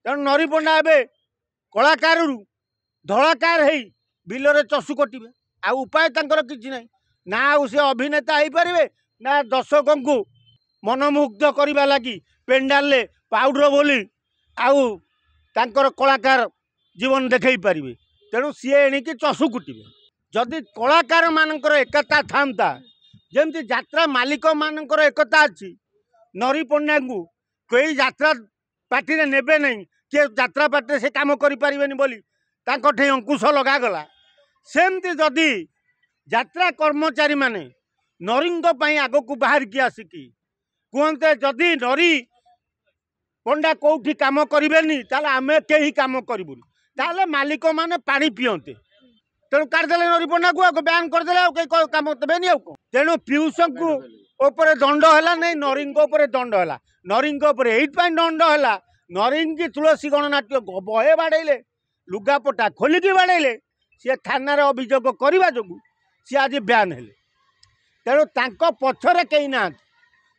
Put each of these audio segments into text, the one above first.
तेणु नरी पंडा ए कलाकार धलाकार हो बिलरे चषु कटिबे आ उपाय तांकर किछि नै ना से अभिनेता हो पारे ना दर्शकों को मनमुग्ध करने लगी पेंडाल पाउडर बोली आउ तांकर कलाकार जीवन देखई पारे तेणु सी एणिकी चषु कुटिबे जदि कलाकार मानकर एकता था जमती यात्रा मालिक मानकर एकता अच्छी नरी पंडा को कई यात्रा पार्टी नेबे नहीं किए यात्रा पार्टी से काम करें बोली अंकुश लगागला सेमती जदि यात्रा कर्मचारी माने नरींग आग को बाहर की आसिकी कहते जदि नरी पंडा कौटी काम करें ताले आमे कहीं काम करूँ ताले मालिक माने पानी पियंते तेणु काटिदेले नरी पंडा को बैन करदे कम देवेनि तेणु पीयूष को ऊपर दंड है नहीं नरींग दंड है नरींग ये दंड है नरींग तुलसी गणनाट्य बहे बाड़े लुगापटा खोलिकी बाड़े सी थाना अभियोग करने जो सी आज बैन है तेणु तांको पछरे कहीं ना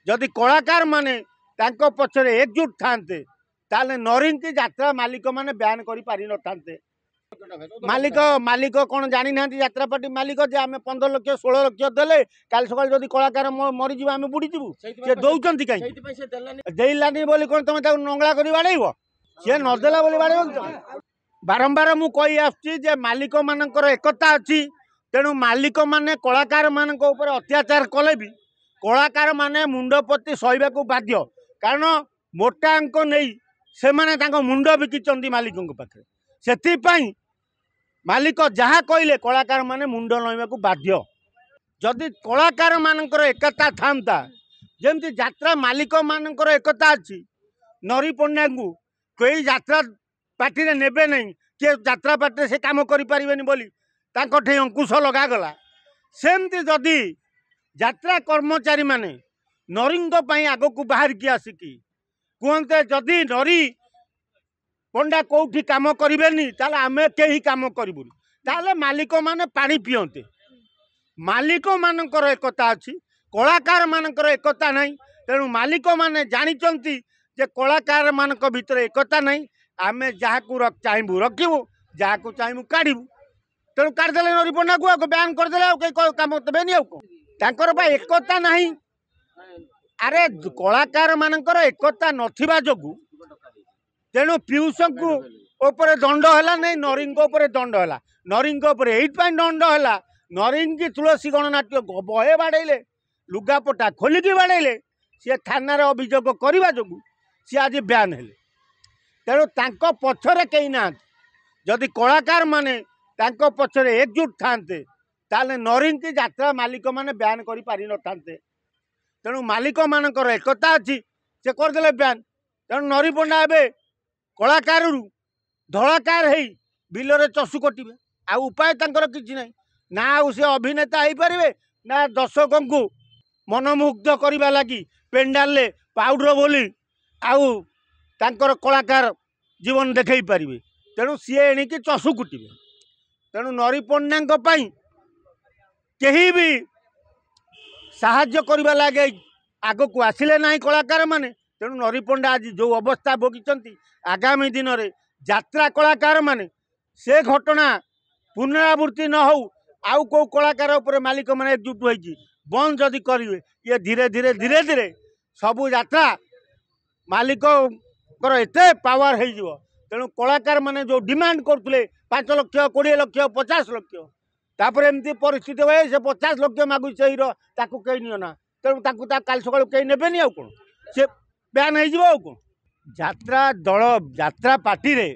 जदि कलाकार माने तांको पछरे एकजुट थांते ताले नरींग की यात्रा मालिक माने बैन करि पारि न थांते मालिक मालिक कौन जानी ना यात्रा पार्टी मालिक जे आम 15 लाख 16 लाख देले काल सकाल जदि कलाकार मरीज आम बुड़ीजु सी दौरान कहीं देलानी बोली कौन तुम नंगला कर बाड़ेब सी नदेला बोली बाड़े बारंबार मु कही आसुची मालिक मानकर एकता अच्छी तेणु मालिक माने कलाकार मान अत्याचार कले भी कलाकार माने मुंडपति सहवा को बाध्य कारण मोटा अंक नहीं से माने मुंड बिकिचंती मालिक पाखे से मालिक जहाँ कहले कलाकार माने मुंड नईवा को बाध्य जदि कलाकार मानकर एकता था जमती यात्रा मालिक मानकर एकता अच्छी नरी पंडा को कई यात्रा पार्टी नेबे नहीं किए यात्रा पार्टी से काम करें बोली अंकुश लगागला सेमती जदि यात्रा कर्मचारी माने नरींग आग को बाहर की आसिकी कहते जदि नरी पंडा कौटी काम करें ताले आमे कहीं काम करूँ ताले मालिक माने पानी पियंते मालिक मानकर एकता अच्छी कलाकार मानकर एकता नहीं तेणु मालिक माने जानिचंती जे कलाकार मानक भितर एकता नहीं आमे जहाँ को चाहबू रखू जहाँ को चाहबू काढ़ू तेणु काटिदेले नरी पंडा को बैन करदे कम देवेनि एकता नहीं अरे कलाकार मानकर एकता नथिबा जोगु तेणु पीयूष को ऊपर दंड है नहीं नरींग दंड है नरींग ये दंड है नरींग तुलसी गणनाट्य बहे बाड़े लुगापटा खोलिकी बाड़े सी थाना अभियोग करने जो सी आज बैन है तेणु तांको पछरे कहीं ना जदि कलाकार माने तांको पछरे एकजुट थांते ताले नरींग की यात्रा मालिक माने बैन करि पारि न थांते तेणु मालिक मानकर एकता अच्छी से करदे बैन तेणु नरी पंडा ए कलाकार धलाकार हो बिलरे चषु कटिबे आ उपाय तांकर किछि नै ना से अभिनेता हो पारे ना दर्शकों को मनमुग्ध करने लगी पेंडाल पाउडर बोली आउ तांकर कलाकार जीवन देखई पारे तेणु सी एणिकी चषु कुटिबे तेणु नरी पंडा कहीं भी साहाय्य करने लगे आग को आसिले ना कलाकार माने तेणु नरी पंडा आज जो अवस्था भोगी आगामी दिन में यात्रा कलाकार माने से घटना पुनरावृत्ति न हो आउ को कलाकार उपर मालिक माने एकजुट होई बंद जदि करेंगे ये धीरे धीरे धीरे धीरे सबू यात्रा मालिक एत पावर हो तेणु कलाकार माने जो डिमांड करते 5 लाख 20 लाख 50 लाख तापर एमती परिस्थिति हुए से 50 लाख मागु से हीरो ताकू कहीं नियो ना तेणु काल सकाल कहीं नेबेनि आउ कौन से बैन हो यात्रा दल यात्रा पार्टी रे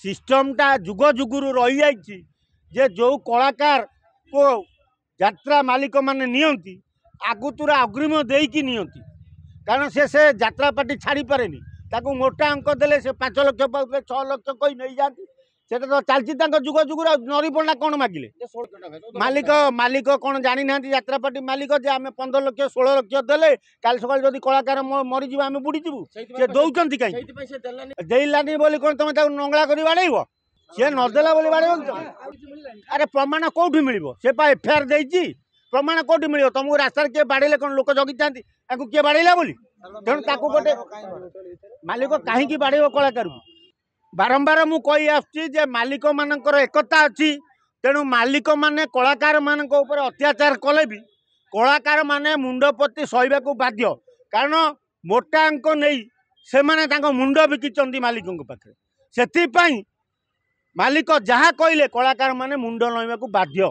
सिस्टमटा जुग जुगुरु रही जाइए जे जो कलाकार को यात्रा मालिक माने नियंती आगुतुरा अग्रिम देकी नियंती कारण से यात्रा पार्टी छाड़ी पारे ताकू मोटा अंक देले से 5 लाख पाउले 6 लाख कोई नहीं जाती सेटा तो चलती जुग जुगुर नरी पंडा कौन मागिले मालिक मालिक कौन जानी ना यात्रा पार्टी मालिक जे आम 15 लाख 16 लाख देले काल सकाल जदि कलाकार मरीज आम बुड़ीजु सी दौरान कहीं देलानी बोली कौन तुम नंगला कर बाड़ेब सी नदेला बोली बाड़े अरे प्रमाण कौटी मिल से एफआईआर देती प्रमाण कौटी मिल तुमको रास्तार किए बाड़े कौन लोक जगी था किए बाड़ेला बोली तेणु गोटे मालिक कहीं बाड़े कलाकार को बारंबार मु कही आसुची जे मालिक मानकर एकता अच्छी तेणु मालिक माने कलाकार मान अत्याचार कले भी कलाकार माने मुंडपति सहवाक बाध्य कारण मोटा अंक नहीं से माने मुंड बिकिचंती मालिकों पाखे से मालिक जहाँ कहले कलाकार माने मुंड नईवाक बाध्य।